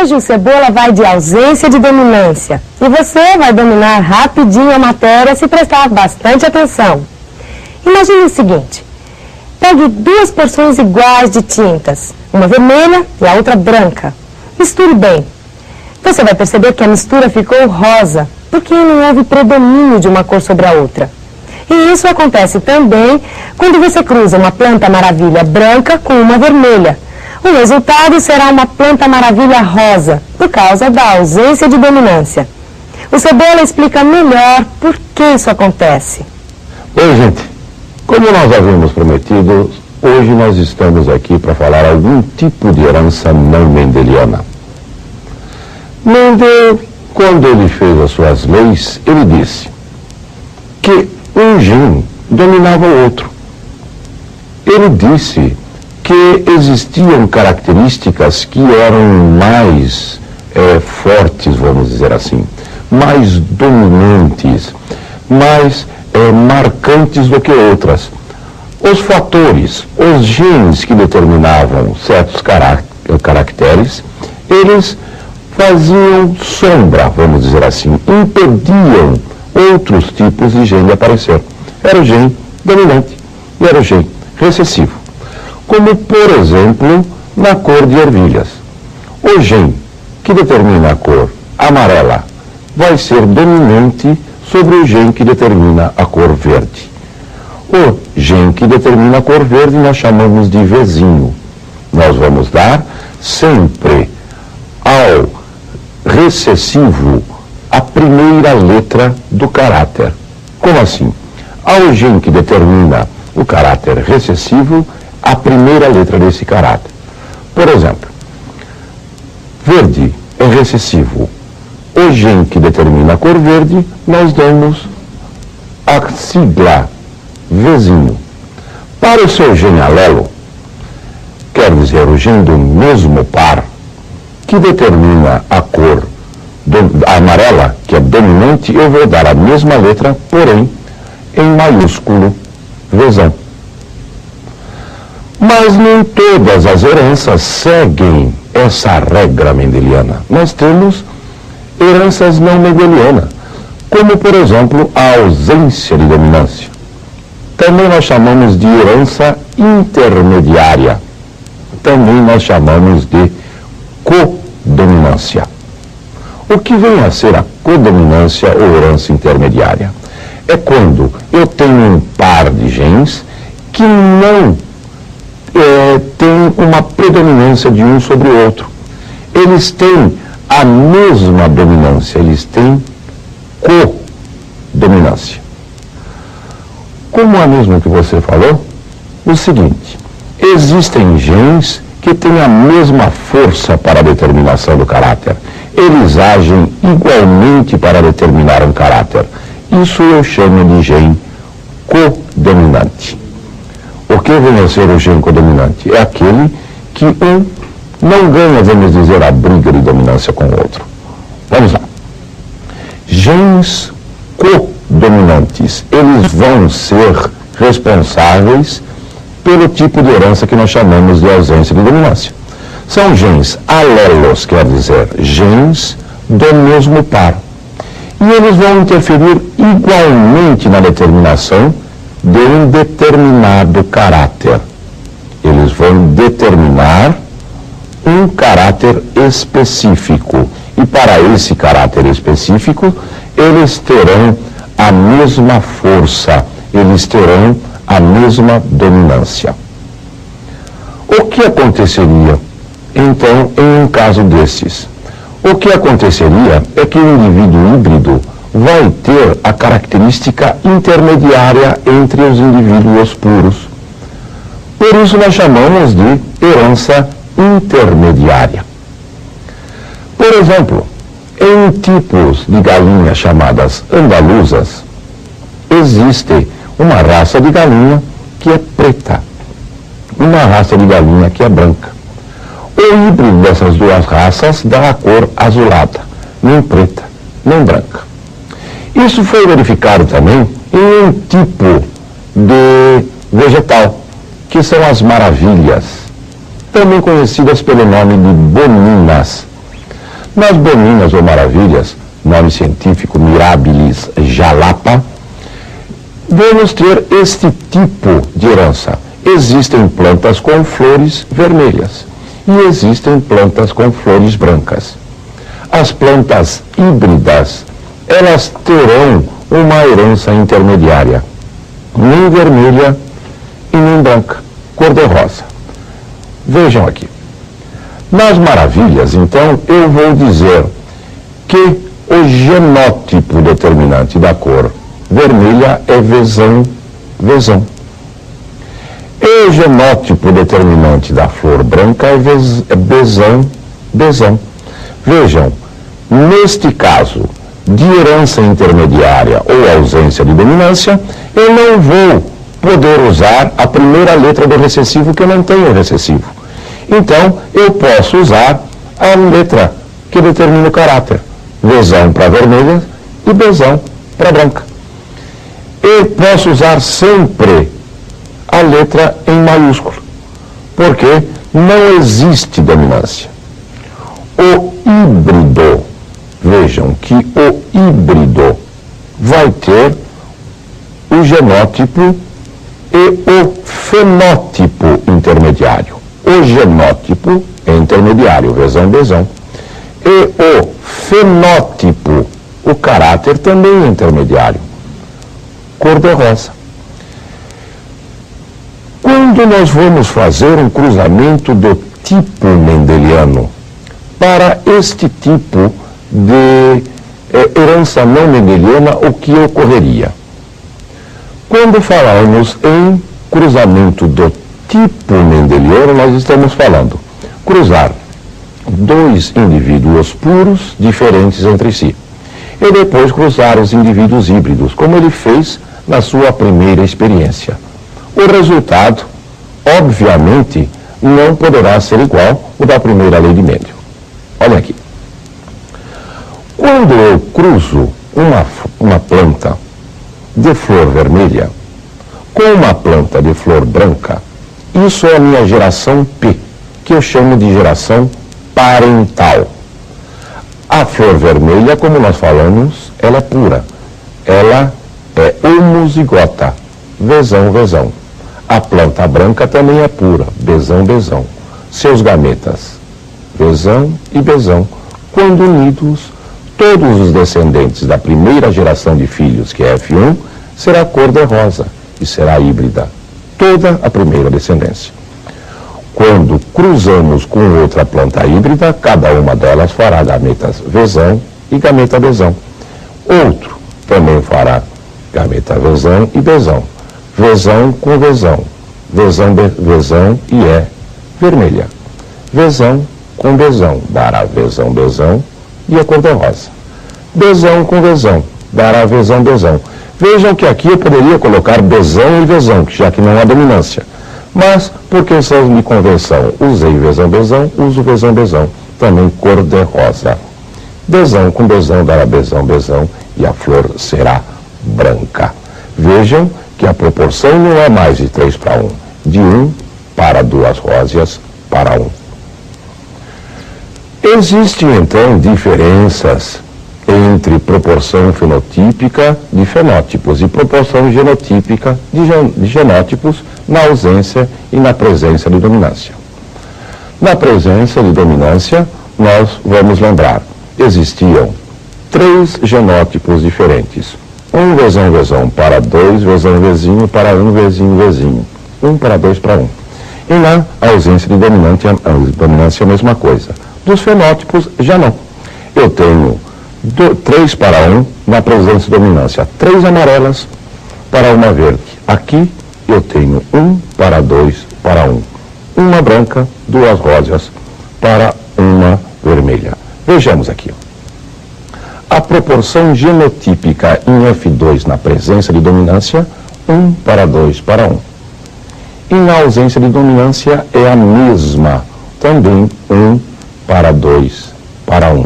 Hoje o Cebola vai de ausência de dominância e você vai dominar rapidinho a matéria se prestar bastante atenção. Imagine o seguinte, pegue 2 porções iguais de tintas, uma vermelha e a outra branca. Misture bem. Você vai perceber que a mistura ficou rosa, porque não houve predomínio de uma cor sobre a outra. E isso acontece também quando você cruza uma planta maravilha branca com uma vermelha. O resultado será uma planta maravilha rosa, por causa da ausência de dominância. O Cebola explica melhor por que isso acontece. Oi, gente. Como nós havíamos prometido, hoje nós estamos aqui para falar algum tipo de herança não mendeliana. Mendel, quando ele fez as suas leis, ele disse que um gene dominava o outro. Ele disse que existiam características que eram mais fortes, vamos dizer assim, mais dominantes, mais marcantes do que outras. Os fatores, os genes que determinavam certos caracteres, eles faziam sombra, vamos dizer assim, impediam outros tipos de gene de aparecer. Era o gene dominante e era o gene recessivo. Como, por exemplo, na cor de ervilhas. O gene que determina a cor amarela vai ser dominante sobre o gene que determina a cor verde. O gene que determina a cor verde nós chamamos de vizinho. Nós vamos dar sempre ao recessivo a primeira letra do caráter. Como assim? Ao gene que determina o caráter recessivo, a primeira letra desse caráter. Por exemplo, verde é recessivo. O gene que determina a cor verde, nós damos a sigla vizinho. Para o seu gene alelo, quer dizer, o gene do mesmo par, que determina a cor amarela, que é dominante, eu vou dar a mesma letra, porém, em maiúsculo, vezão. Mas nem todas as heranças seguem essa regra mendeliana. Nós temos heranças não mendelianas, como, por exemplo, a ausência de dominância. Também nós chamamos de herança intermediária. Também nós chamamos de codominância. O que vem a ser a codominância ou herança intermediária? É quando eu tenho um par de genes que não tem uma predominância de um sobre o outro. Eles têm a mesma dominância, eles têm codominância. Como é mesmo que você falou? O seguinte, existem genes que têm a mesma força para a determinação do caráter. Eles agem igualmente para determinar um caráter. Isso eu chamo de gene codominante. O que vem a ser o gene codominante? É aquele que um não ganha, vamos dizer, a briga de dominância com o outro. Vamos lá. Genes codominantes, eles vão ser responsáveis pelo tipo de herança que nós chamamos de ausência de dominância. São genes alelos, quer dizer, genes do mesmo par. E eles vão interferir igualmente na determinação de um determinado caráter. Eles vão determinar um caráter específico. E para esse caráter específico, eles terão a mesma força, eles terão a mesma dominância. O que aconteceria, então, em um caso desses? O que aconteceria é que o indivíduo híbrido vai ter a característica intermediária entre os indivíduos puros. Por isso nós chamamos de herança intermediária. Por exemplo, em tipos de galinhas chamadas andaluzas, existe uma raça de galinha que é preta, uma raça de galinha que é branca. O híbrido dessas duas raças dá a cor azulada, nem preta, nem branca. Isso foi verificado também em um tipo de vegetal, que são as maravilhas, também conhecidas pelo nome de boninas. Nas Boninas ou Maravilhas, nome científico Mirabilis jalapa, vamos ter este tipo de herança. Existem plantas com flores vermelhas e existem plantas com flores brancas. As plantas híbridas, elas terão uma herança intermediária, nem vermelha e nem branca, cor-de-rosa. Vejam aqui. Nas Maravilhas, então, eu vou dizer que o genótipo determinante da cor vermelha é vezão. E o genótipo determinante da flor branca é bezão. Vejam, neste caso de herança intermediária ou ausência de dominância, eu não vou poder usar a primeira letra do recessivo, que eu não tenho recessivo. Então, eu posso usar a letra que determina o caráter. Vezão para vermelha e bezão para branca. Eu posso usar sempre a letra em maiúsculo, porque não existe dominância. O híbrido, vejam que o híbrido vai ter o genótipo e o fenótipo intermediário. O genótipo é intermediário, vezão. E o fenótipo, o caráter, também é intermediário, cor-de-rosa. Quando nós vamos fazer um cruzamento do tipo mendeliano, para este tipo de herança não mendeliana, o que ocorreria? Quando falamos em cruzamento do tipo mendeliano, nós estamos falando cruzar dois indivíduos puros diferentes entre si e depois cruzar os indivíduos híbridos, como ele fez na sua primeira experiência. O resultado, obviamente, não poderá ser igual ao da primeira lei de Mendel. Olha aqui. Quando eu cruzo uma planta de flor vermelha com uma planta de flor branca, isso é a minha geração P, que eu chamo de geração parental. A flor vermelha, como nós falamos, ela é pura. Ela é homozigota, vezão. A planta branca também é pura, bezão. Seus gametas, vezão e bezão, quando unidos, todos os descendentes da primeira geração de filhos, que é F1, será cor-de-rosa e será híbrida. Toda a primeira descendência. Quando cruzamos com outra planta híbrida, cada uma delas fará gametas vezão e gameta bezão. Outro também fará gameta vezão e bezão. Vezão com vezão. Vezão e é vermelha. Vezão com bezão dará vezão e a cor-de-rosa. Bezão com vezão dará vezão. Vejam que aqui eu poderia colocar bezão e vezão, já que não há dominância. Mas, por questão de convenção, usei vezão, uso vezão, também cor-de-rosa. Bezão com bezão dará bezão e a flor será branca. Vejam que a proporção não é mais de 3 para 1, de 1 para 2 róseas para 1. Existem, então, diferenças entre proporção fenotípica de fenótipos e proporção genotípica de genótipos na ausência e na presença de dominância. Na presença de dominância, nós vamos lembrar, existiam 3 genótipos diferentes. Um vezão para 2, vezinho para 1, vezinho. 1 para 2 para 1. E na ausência de dominância, a mesma coisa. Dos fenótipos, já não. Eu tenho 3 para 1 na presença de dominância. 3 amarelas para uma verde. Aqui eu tenho 1 para 2 para 1. Uma branca, 2 róseas para uma vermelha. Vejamos aqui. A proporção genotípica em F2 na presença de dominância, 1 para 2 para 1. E na ausência de dominância é a mesma, também 1 para 2 para 1.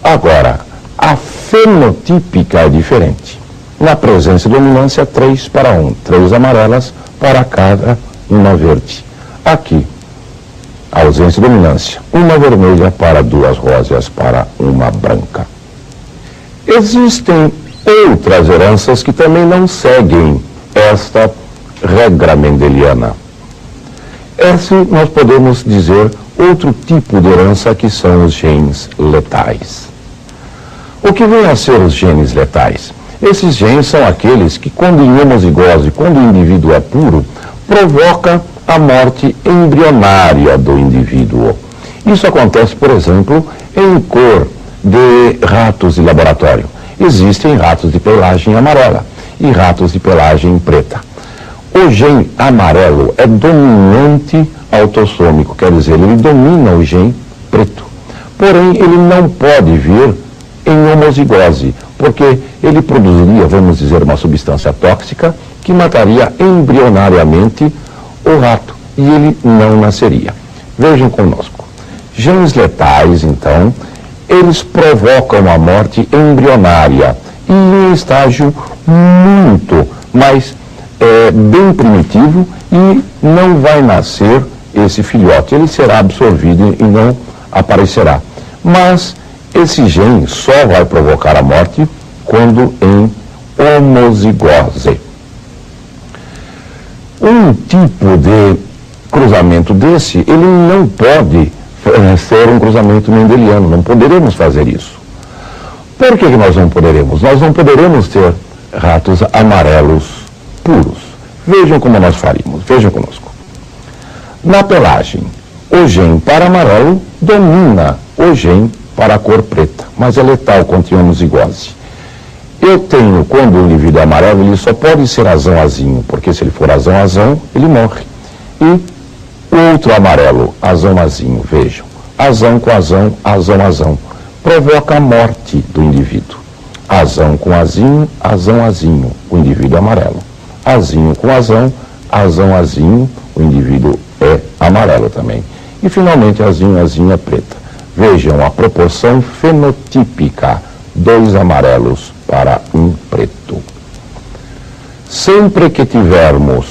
Agora, a fenotípica é diferente. Na presença de dominância, 3 para 1. 3 amarelas para cada uma verde. Aqui, ausência e dominância, uma vermelha para duas rosas para uma branca. Existem outras heranças que também não seguem esta regra mendeliana. Esse nós podemos dizer outro tipo de herança, que são os genes letais. O que vem a ser os genes letais? Esses genes são aqueles que, quando em homozigose, quando o indivíduo é puro, provoca a morte embrionária do indivíduo. Isso acontece, por exemplo, em cor de ratos de laboratório. Existem ratos de pelagem amarela e ratos de pelagem preta. O gene amarelo é dominante autossômico, quer dizer, ele domina o gene preto. Porém, ele não pode vir em homozigose, porque ele produziria, vamos dizer, uma substância tóxica que mataria embrionariamente o rato e ele não nasceria. Vejam conosco. Genes letais, então, eles provocam a morte embrionária e em estágio muito mais bem primitivo, e não vai nascer esse filhote, ele será absorvido e não aparecerá. Mas esse gene só vai provocar a morte quando em homozigose. Um tipo de cruzamento desse, ele não pode ser um cruzamento mendeliano, não poderemos fazer isso. Por que nós não poderemos? Nós não poderemos ter ratos amarelos puros. Vejam como nós faríamos, vejam conosco. Na pelagem, o gene para amarelo domina o gene para a cor preta, mas é letal contra homozigose. Eu tenho, quando o indivíduo é amarelo, ele só pode ser azão-azinho, porque se ele for azão-azão, ele morre. E o outro amarelo, azão-azinho, vejam, azão com azão, azão-azão, provoca a morte do indivíduo. Azão com azinho, azão-azinho, o indivíduo é amarelo. Azinho com azão, azão-azinho, o indivíduo é amarelo também. E finalmente azinho-azinho é preta. Vejam a proporção fenotípica, 2 amarelos para 1 preto. Sempre que tivermos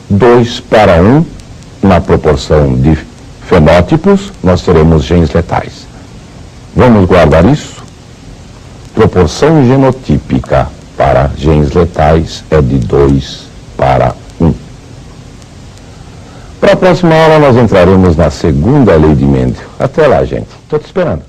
2 para 1 na proporção de fenótipos, nós teremos genes letais. Vamos guardar isso? Proporção genotípica para genes letais é de 2 para 1. Para a próxima aula nós entraremos na segunda lei de Mendel. Até lá, gente. Estou te esperando.